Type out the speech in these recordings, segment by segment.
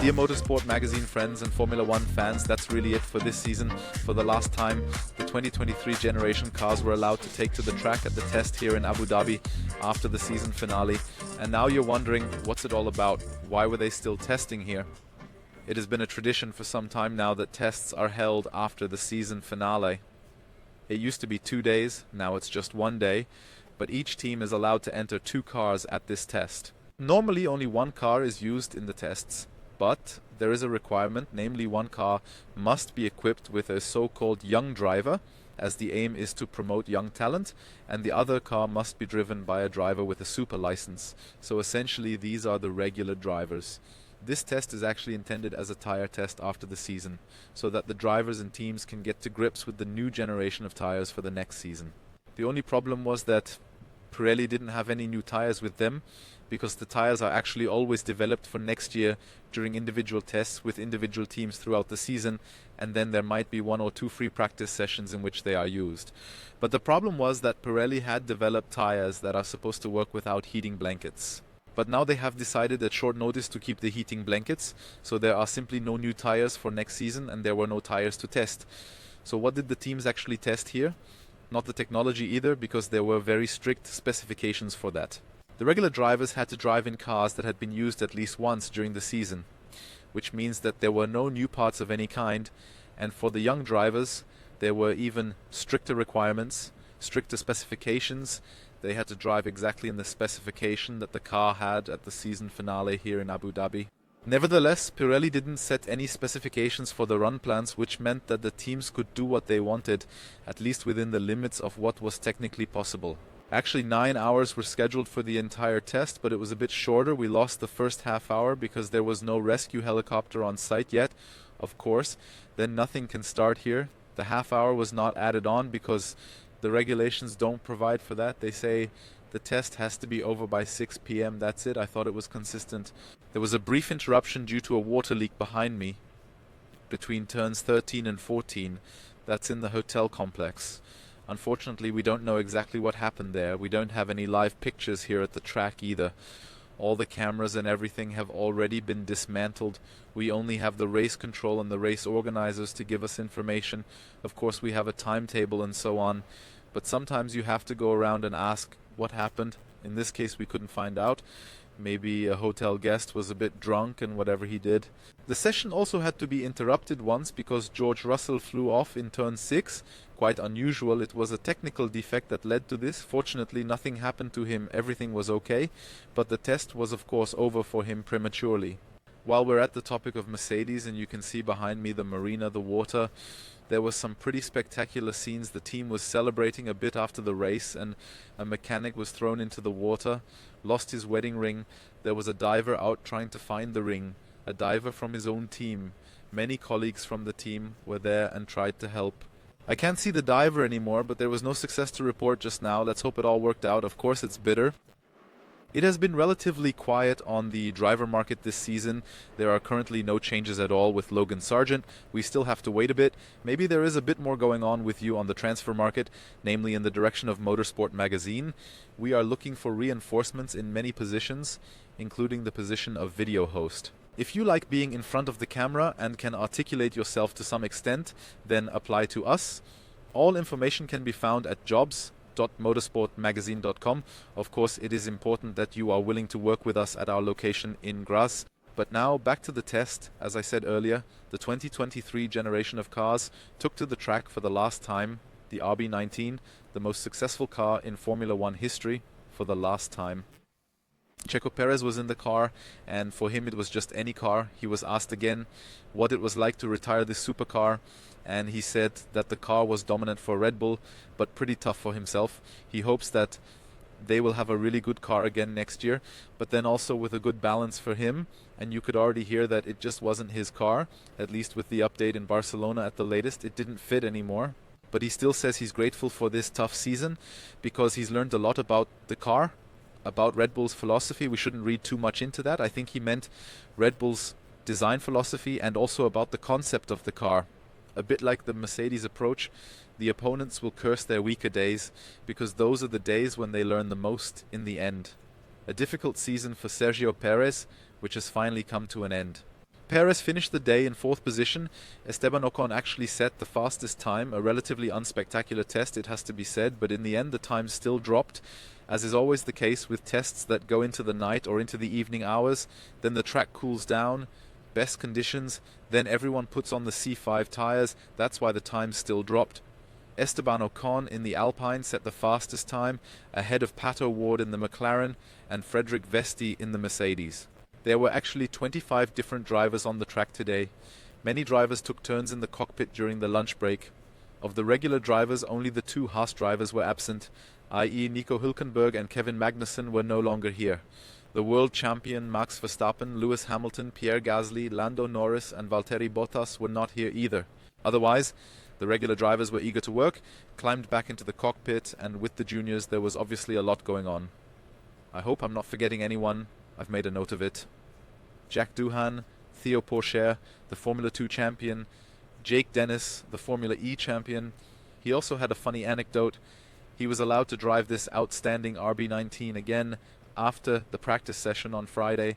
Dear Motorsport-Magazin friends and Formula One fans, that's really it for this season. For the last time, the 2023 generation cars were allowed to take to the track at the test here in Abu Dhabi after the season finale. And now you're wondering, what's it all about? Why were they still testing here? It has been a tradition for some time now that tests are held after the season finale. It used to be 2 days, now it's just 1 day, but each team is allowed to enter 2 cars at this test. Normally only 1 car is used in the tests, but there is a requirement, namely 1 car must be equipped with a so-called young driver, as the aim is to promote young talent, and the other car must be driven by a driver with a super license. So essentially these are the regular drivers. This test is actually intended as a tire test after the season, so that the drivers and teams can get to grips with the new generation of tires for the next season. The only problem was that Pirelli didn't have any new tires with them, because the tires are actually always developed for next year during individual tests with individual teams throughout the season, and then there might be 1 or 2 free practice sessions in which they are used. But the problem was that Pirelli had developed tires that are supposed to work without heating blankets. But now they have decided at short notice to keep the heating blankets, so there are simply no new tires for next season and there were no tires to test. So what did the teams actually test here? Not the technology either, because there were very strict specifications for that. The regular drivers had to drive in cars that had been used at least once during the season, which means that there were no new parts of any kind, and for the young drivers there were even stricter requirements, stricter specifications. They had to drive exactly in the specification that the car had at the season finale here in Abu Dhabi. Nevertheless, Pirelli didn't set any specifications for the run plans, which meant that the teams could do what they wanted, at least within the limits of what was technically possible. Actually 9 hours were scheduled for the entire test, but it was a bit shorter. We lost the first half hour because there was no rescue helicopter on site yet, of course. Then nothing can start here. The half hour was not added on because the regulations don't provide for that. They say the test has to be over by 6 p.m. That's it. I thought it was consistent. There was a brief interruption due to a water leak behind me between turns 13 and 14. That's in the hotel complex. Unfortunately, we don't know exactly what happened there. We don't have any live pictures here at the track either. All the cameras and everything have already been dismantled. We only have the race control and the race organizers to give us information. Of course, we have a timetable and so on. But sometimes you have to go around and ask what happened. In this case, we couldn't find out. Maybe a hotel guest was a bit drunk and whatever he did. The session also had to be interrupted once because George Russell flew off in turn 6. Quite unusual. It was a technical defect that led to this. Fortunately, nothing happened to him. Everything was okay. But the test was of course over for him prematurely. While we're at the topic of Mercedes, and you can see behind me the marina, the water, there was some pretty spectacular scenes. The team was celebrating a bit after the race, and a mechanic was thrown into the water, lost his wedding ring. There was a diver out trying to find the ring, a diver from his own team. Many colleagues from the team were there and tried to help. I can't see the diver anymore, but there was no success to report just now. Let's hope it all worked out. Of course it's bitter. It has been relatively quiet on the driver market this season. There are currently no changes at all with Logan Sargent. We still have to wait a bit. Maybe there is a bit more going on with you on the transfer market, namely in the direction of Motorsport-Magazin. We are looking for reinforcements in many positions, including the position of video host. If you like being in front of the camera and can articulate yourself to some extent, then apply to us. All information can be found at jobs.motorsportmagazine.com. Of course, it is important that you are willing to work with us at our location in Graz. But now back to the test. As I said earlier, the 2023 generation of cars took to the track for the last time. The RB19, the most successful car in Formula One history, for the last time. Checo Perez was in the car, and for him it was just any car. He was asked again what it was like to retire this supercar, and he said that the car was dominant for Red Bull, but pretty tough for himself. He hopes that they will have a really good car again next year, but then also with a good balance for him, and you could already hear that it just wasn't his car, at least with the update in Barcelona at the latest. It didn't fit anymore. But he still says he's grateful for this tough season because he's learned a lot about the car, about Red Bull's philosophy. We shouldn't read too much into that. I think he meant Red Bull's design philosophy and also about the concept of the car. A bit like the Mercedes approach, the opponents will curse their weaker days because those are the days when they learn the most in the end. A difficult season for Sergio Perez, which has finally come to an end. Perez finished the day in 4th position. Esteban Ocon actually set the fastest time, a relatively unspectacular test, it has to be said, but in the end the time still dropped. As is always the case with tests that go into the night or into the evening hours, then the track cools down, best conditions, then everyone puts on the C5 tyres, that's why the time still dropped. Esteban Ocon in the Alpine set the fastest time, ahead of Pato Ward in the McLaren and Frederick Vesti in the Mercedes. There were actually 25 different drivers on the track today. Many drivers took turns in the cockpit during the lunch break. Of the regular drivers, only the 2 Haas drivers were absent, i.e. Nico Hülkenberg and Kevin Magnussen were no longer here. The world champion Max Verstappen, Lewis Hamilton, Pierre Gasly, Lando Norris and Valtteri Bottas were not here either. Otherwise, the regular drivers were eager to work, climbed back into the cockpit, and with the juniors there was obviously a lot going on. I hope I'm not forgetting anyone. I've made a note of it. Jack Doohan, Theo Pourchaire, the Formula 2 champion, Jake Dennis, the Formula E champion. He also had a funny anecdote. He was allowed to drive this outstanding RB19 again after the practice session on Friday.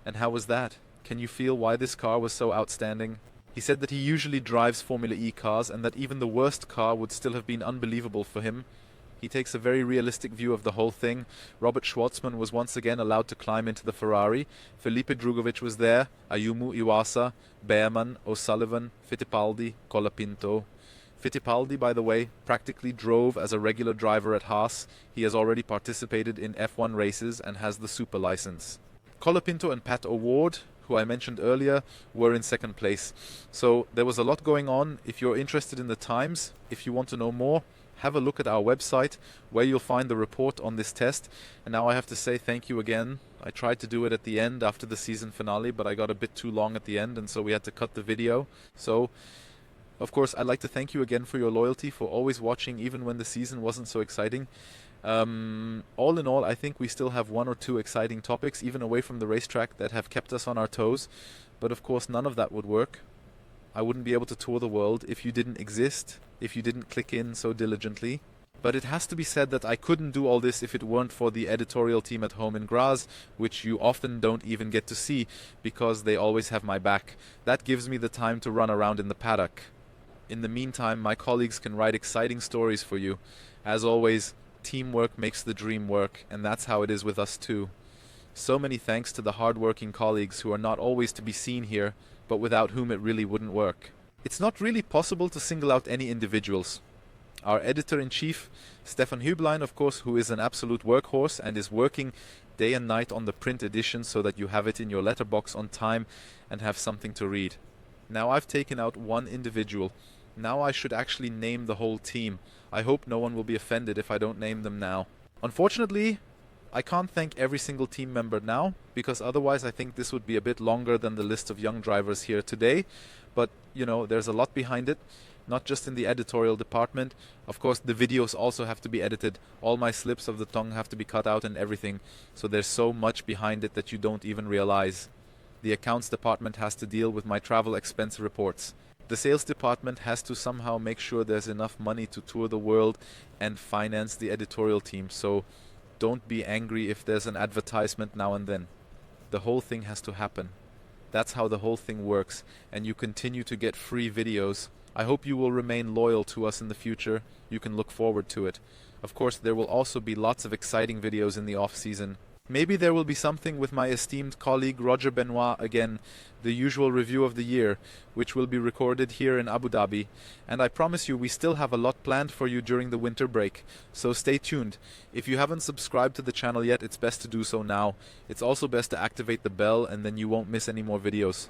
And how was that? Can you feel why this car was so outstanding? He said that he usually drives Formula E cars and that even the worst car would still have been unbelievable for him. He takes a very realistic view of the whole thing. Robert Schwartzman was once again allowed to climb into the Ferrari. Felipe Drugovich was there, Ayumu Iwasa, Behrman, O'Sullivan, Fittipaldi, Colapinto. Fittipaldi, by the way, practically drove as a regular driver at Haas. He has already participated in F1 races and has the super license. Colapinto and Pat O'Ward, who I mentioned earlier, were in 2nd place. So there was a lot going on. If you're interested in the times, if you want to know more, have a look at our website where you'll find the report on this test. And now I have to say thank you again. I tried to do it at the end after the season finale, but I got a bit too long at the end and so we had to cut the video. So, of course, I'd like to thank you again for your loyalty, for always watching even when the season wasn't so exciting. All in all, I think we still have 1 or 2 exciting topics, even away from the racetrack, that have kept us on our toes. But of course, none of that would work. I wouldn't be able to tour the world if you didn't exist, if you didn't click in so diligently. But it has to be said that I couldn't do all this if it weren't for the editorial team at home in Graz, which you often don't even get to see because they always have my back. That gives me the time to run around in the paddock. In the meantime, my colleagues can write exciting stories for you. As always, teamwork makes the dream work, and that's how it is with us too. So many thanks to the hard-working colleagues who are not always to be seen here, but without whom it really wouldn't work. It's not really possible to single out any individuals. Our editor-in-chief, Stefan Hüblein, of course, who is an absolute workhorse and is working day and night on the print edition so that you have it in your letterbox on time and have something to read. Now I've taken out one individual. Now I should actually name the whole team. I hope no one will be offended if I don't name them now. Unfortunately, I can't thank every single team member now, because otherwise I think this would be a bit longer than the list of young drivers here today. But, you know, there's a lot behind it, not just in the editorial department. Of course, the videos also have to be edited. All my slips of the tongue have to be cut out and everything. So there's so much behind it that you don't even realize. The accounts department has to deal with my travel expense reports. The sales department has to somehow make sure there's enough money to tour the world and finance the editorial team. So don't be angry if there's an advertisement now and then. The whole thing has to happen. That's how the whole thing works, and you continue to get free videos. I hope you will remain loyal to us in the future. You can look forward to it. Of course, there will also be lots of exciting videos in the off-season. Maybe there will be something with my esteemed colleague Roger Benoit again, the usual review of the year, which will be recorded here in Abu Dhabi. And I promise you we still have a lot planned for you during the winter break, so stay tuned. If you haven't subscribed to the channel yet, it's best to do so now. It's also best to activate the bell and then you won't miss any more videos.